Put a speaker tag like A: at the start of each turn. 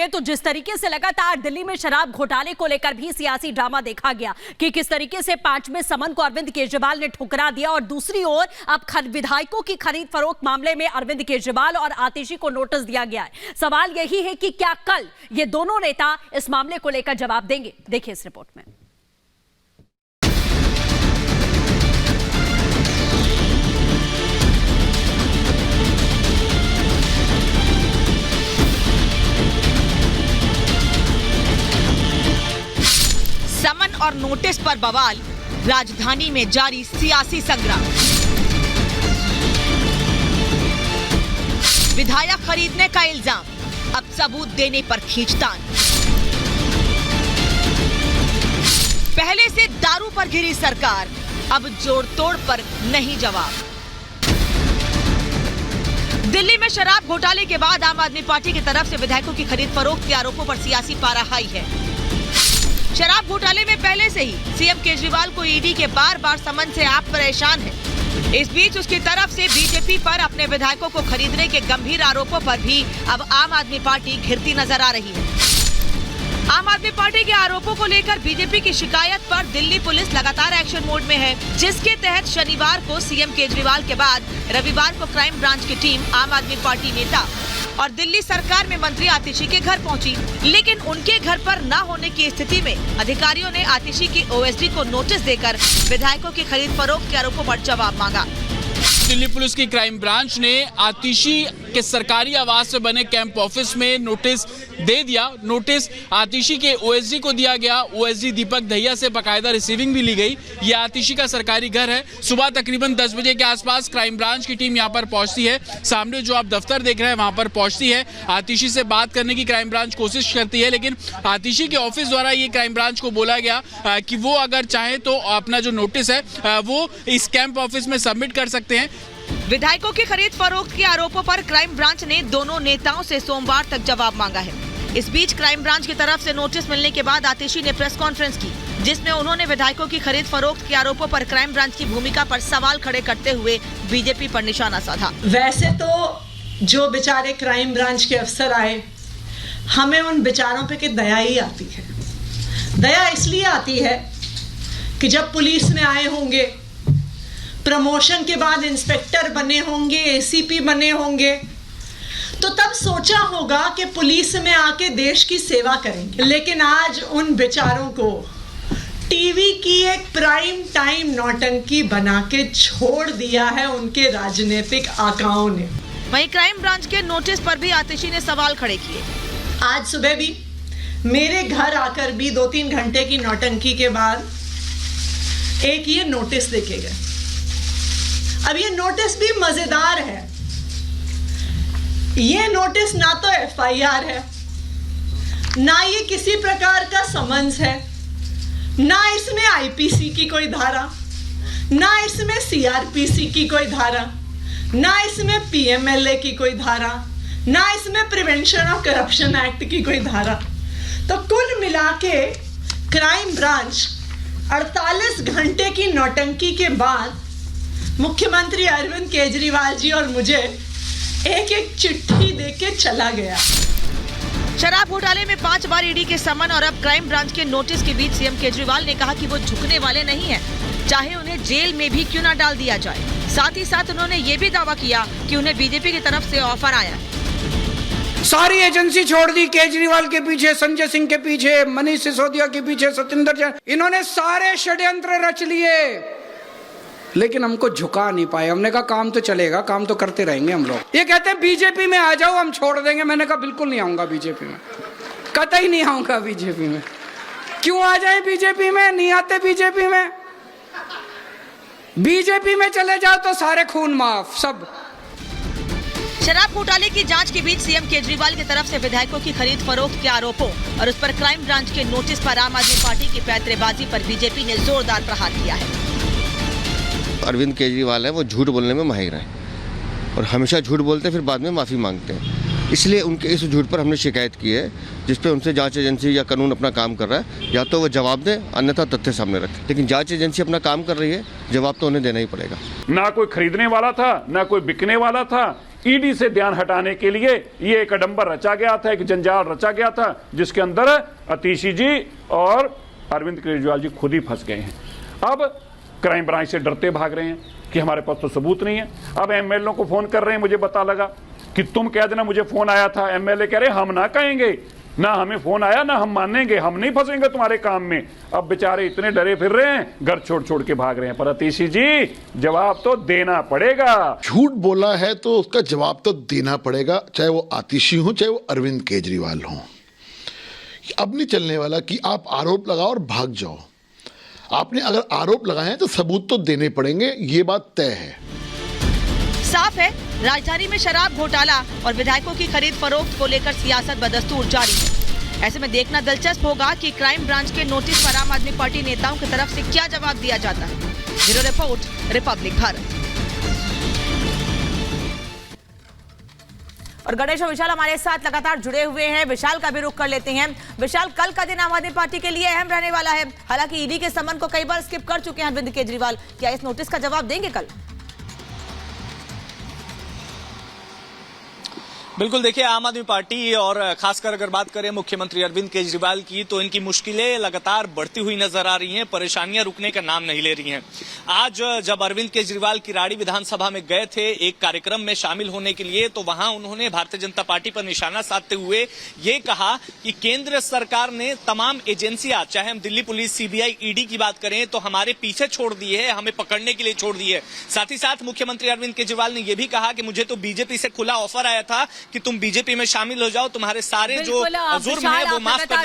A: तो जिस तरीके से लगातार दिल्ली में शराब घोटाले को लेकर भी सियासी ड्रामा देखा गया कि किस तरीके से 5वें समन को अरविंद केजरीवाल ने ठुकरा दिया और दूसरी ओर अब विधायकों की खरीद फरोख्त मामले में अरविंद केजरीवाल और आतिशी को नोटिस दिया गया है। सवाल यही है कि क्या कल ये दोनों नेता इस मामले को लेकर जवाब देंगे। देखिए इस रिपोर्ट में।
B: समन और नोटिस पर बवाल, राजधानी में जारी सियासी संग्राम। विधायक खरीदने का इल्जाम, अब सबूत देने पर खींचतान। पहले से दारू पर घिरी सरकार, अब जोड़ तोड़ पर नहीं जवाब। दिल्ली में शराब घोटाले के बाद आम आदमी पार्टी की तरफ से विधायकों की खरीद फरोख्त के आरोपों पर सियासी पारा हाई है। शराब घोटाले में पहले से ही सीएम केजरीवाल को ईडी के बार समन से आप परेशान है। इस बीच उसकी तरफ से बीजेपी पर अपने विधायकों को खरीदने के गंभीर आरोपों पर भी अब आम आदमी पार्टी घिरती नजर आ रही है। आम आदमी पार्टी के आरोपों को लेकर बीजेपी की शिकायत पर दिल्ली पुलिस लगातार एक्शन मोड में है, जिसके तहत शनिवार को सीएम केजरीवाल के बाद रविवार को क्राइम ब्रांच की टीम आम आदमी पार्टी नेता और दिल्ली सरकार में मंत्री आतिशी के घर पहुंची। लेकिन उनके घर पर न होने की स्थिति में अधिकारियों ने आतिशी की ओएसडी को नोटिस देकर विधायकों की खरीद फरोख्त के आरोपों पर जवाब मांगा।
C: दिल्ली पुलिस की क्राइम ब्रांच ने आतिशी के सरकारी आवास में बने कैंप ऑफिस में नोटिस दे दिया। नोटिस आतिशी के ओएसडी को दिया गया। ओएसडी दीपक दहिया से बकायदा रिसीविंग भी ली गई। ये आतिशी का सरकारी घर है। सुबह तकरीबन 10 बजे के आसपास क्राइम ब्रांच की टीम यहाँ पर पहुंचती है। सामने जो आप दफ्तर देख रहे हैं वहां पर पहुंचती है। आतिशी से बात करने की क्राइम ब्रांच कोशिश करती है, लेकिन आतिशी के ऑफिस द्वारा ये क्राइम ब्रांच को बोला गया कि वो अगर चाहे तो अपना जो नोटिस है वो इस कैंप ऑफिस में सबमिट कर सकते हैं।
B: विधायकों की खरीद फरोख्त के आरोपों पर क्राइम ब्रांच ने दोनों नेताओं से सोमवार तक जवाब मांगा है। इस बीच क्राइम ब्रांच की तरफ से नोटिस मिलने के बाद आतिशी ने प्रेस कॉन्फ्रेंस की, जिसमें उन्होंने विधायकों की खरीद फरोख्त के आरोपों पर क्राइम ब्रांच की भूमिका पर सवाल खड़े करते हुए बीजेपी पर निशाना साधा।
D: वैसे तो जो बेचारे क्राइम ब्रांच के अफसर आए, हमें उन बेचारों पे की दया ही आती है। दया इसलिए आती है कि जब पुलिस में आए होंगे, प्रमोशन के बाद इंस्पेक्टर बने होंगे, एसीपी बने होंगे, तो तब सोचा होगा कि पुलिस में आके देश की सेवा करेंगे। लेकिन आज उन बेचारों को टीवी की एक प्राइम टाइम नौटंकी बना के छोड़ दिया है उनके राजनीतिक आकाओं ने।
B: वहीं क्राइम ब्रांच के नोटिस पर भी आतिशी ने सवाल खड़े किए।
D: आज सुबह भी मेरे घर आकर भी 2-3 घंटे की नौटंकी के बाद एक ये नोटिस देके गए। अब ये नोटिस भी मजेदार है। ये नोटिस ना तो एफआईआर है, ना ये किसी प्रकार का समन्स है, ना इसमें आईपीसी की कोई धारा, ना इसमें सीआरपीसी की कोई धारा, ना इसमें पीएमएलए की कोई धारा, ना इसमें प्रिवेंशन ऑफ करप्शन एक्ट की कोई धारा। तो कुल मिला के क्राइम ब्रांच 48 घंटे की नौटंकी के बाद मुख्यमंत्री अरविंद केजरीवाल जी और मुझे एक चिट्ठी देके चला गया।
B: शराब घोटाले में 5 बार ईडी के समन और अब क्राइम ब्रांच के नोटिस के बीच सीएम केजरीवाल ने कहा कि वो झुकने वाले नहीं हैं, चाहे उन्हें जेल में भी क्यों ना डाल दिया जाए। साथ ही साथ उन्होंने ये भी दावा किया कि उन्हें बीजेपी की तरफ से ऑफर आया है।
E: सारी एजेंसी छोड़ दी, केजरीवाल के पीछे, संजय सिंह के पीछे, मनीष सिसोदिया के पीछे, सत्येंद्र जैन, इन्होंने सारे षड्यंत्र रच लिए, लेकिन हमको झुका नहीं पाए। हमने कहा काम तो चलेगा, काम तो करते रहेंगे हम लोग। ये कहते हैं बीजेपी में आ जाओ, हम छोड़ देंगे। मैंने कहा बिल्कुल नहीं आऊंगा बीजेपी में, कतई नहीं आऊंगा बीजेपी में। क्यों आ जाए बीजेपी में? नहीं आते बीजेपी में। बीजेपी में चले जाओ तो सारे खून माफ सब।
B: शराब घोटाले की जांच के बीच सीएम केजरीवाल की तरफ से विधायकों की खरीद फरोख्त के आरोपों और उस पर क्राइम ब्रांच के नोटिस पर आम आदमी पार्टी की पैंतरेबाजी पर बीजेपी ने जोरदार प्रहार किया है।
F: अरविंद केजरीवाल है, वो झूठ बोलने में माहिर हैं और हमेशा झूठ बोलते हैं, फिर बाद में माफ़ी मांगते हैं। इसलिए उनके इस झूठ पर हमने शिकायत की है, जिस पे उनसे जांच एजेंसी या कानून अपना काम कर रहा है। या तो वो जवाब दें, अन्यथा तथ्य सामने रखें। लेकिन जांच एजेंसी अपना काम कर रही है, जवाब तो उन्हें देना ही पड़ेगा।
G: ना कोई खरीदने वाला था, ना कोई बिकने वाला था। ईडी से ध्यान हटाने के लिए ये एक अडंबर रचा गया था, एक जंजाल रचा गया था, जिसके अंदर आतिशी जी और अरविंद केजरीवाल जी खुद ही फंस गए हैं। अब क्राइम ब्रांच से डरते भाग रहे हैं कि हमारे पास तो सबूत नहीं है। अब एमएलए को फोन कर रहे हैं, मुझे पता लगा कि तुम कह देना मुझे फोन आया था। एमएलए कह रहे हम ना कहेंगे, ना हमें फोन आया ना हम मानेंगे, हम नहीं फंसेंगे तुम्हारे काम में। अब बेचारे इतने डरे फिर रहे हैं, घर छोड़ छोड़ के भाग रहे हैं। पर आतिशी जी जवाब तो देना पड़ेगा।
H: झूठ बोला है तो उसका जवाब तो देना पड़ेगा, चाहे वो आतिशी हो चाहे वो अरविंद केजरीवाल हो। अब नहीं चलने वाला कि आप आरोप लगाओ और भाग जाओ। आपने अगर आरोप लगाए हैं तो सबूत तो देने पड़ेंगे, ये बात तय है।
B: साफ है, राजधानी में शराब घोटाला और विधायकों की खरीद फरोख्त को लेकर सियासत बदस्तूर जारी है। ऐसे में देखना दिलचस्प होगा कि क्राइम ब्रांच के नोटिस पर आम आदमी पार्टी नेताओं की तरफ से क्या जवाब दिया जाता है। Bureau report, Republic Bharat. और गणेश और विशाल हमारे साथ लगातार जुड़े हुए हैं। विशाल का भी रुख कर लेते हैं। विशाल, कल का दिन आम आदमी पार्टी के लिए अहम रहने वाला है। हालांकि ईडी के समन को कई बार स्किप कर चुके हैं अरविंद केजरीवाल, क्या इस नोटिस का जवाब देंगे कल?
I: बिल्कुल, देखिए आम आदमी पार्टी और खासकर अगर बात करें मुख्यमंत्री अरविंद केजरीवाल की, तो इनकी मुश्किलें लगातार बढ़ती हुई नजर आ रही हैं, परेशानियां रुकने का नाम नहीं ले रही हैं। आज जब अरविंद केजरीवाल किराड़ी विधानसभा में गए थे एक कार्यक्रम में शामिल होने के लिए, तो वहां उन्होंने भारतीय जनता पार्टी पर निशाना साधते हुए ये कहा कि केंद्र सरकार ने तमाम एजेंसियां, चाहे हम दिल्ली पुलिस, सीबीआई, ईडी की बात करें, तो हमारे पीछे छोड़ दी है, हमें पकड़ने के लिए छोड़ दी है। साथ ही साथ मुख्यमंत्री अरविंद केजरीवाल ने यह भी कहा कि मुझे तो बीजेपी से खुला ऑफर आया था कि तुम बीजेपी में शामिल हो जाओ, तुम्हारे सारे जो जुर्म है वो माफ कर दिए